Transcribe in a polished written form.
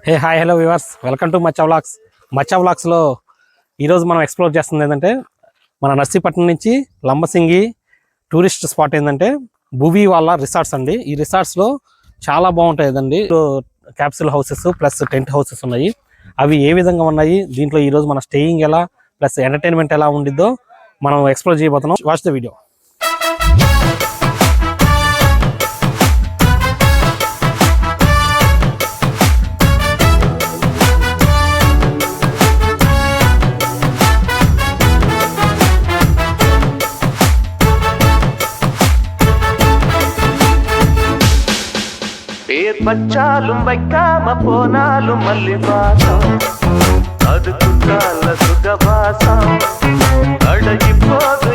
Hey hi hello viewers, welcome to Maccha vlogs. మచ్చా వ్లాగ్స్లో ఈరోజు మనం explore చేస్తుంది ఏంటంటే మన నర్సీపట్నం నుంచి లంబసింగి టూరిస్ట్ స్పాట్ ఏంటంటే భువి వాళ్ళ రిసార్ట్స్ అండి. ఈ రిసార్ట్స్లో చాలా బాగుంటాయండి. Capsule houses plus tent houses ఉన్నాయి. అవి ఏ విధంగా ఉన్నాయి, దీంట్లో ఈరోజు మన స్టేయింగ్ ఎలా ప్లస్ ఎంటర్టైన్మెంట్ ఎలా ఉండిద్దో మనం ఎక్స్ప్లోర్ చేయబోతున్నాం. Watch the video. பச்சாலும் வைக்காம போனாலும் மல்லி வாசம், அது குற்றால சுகவாசம். அழகி போது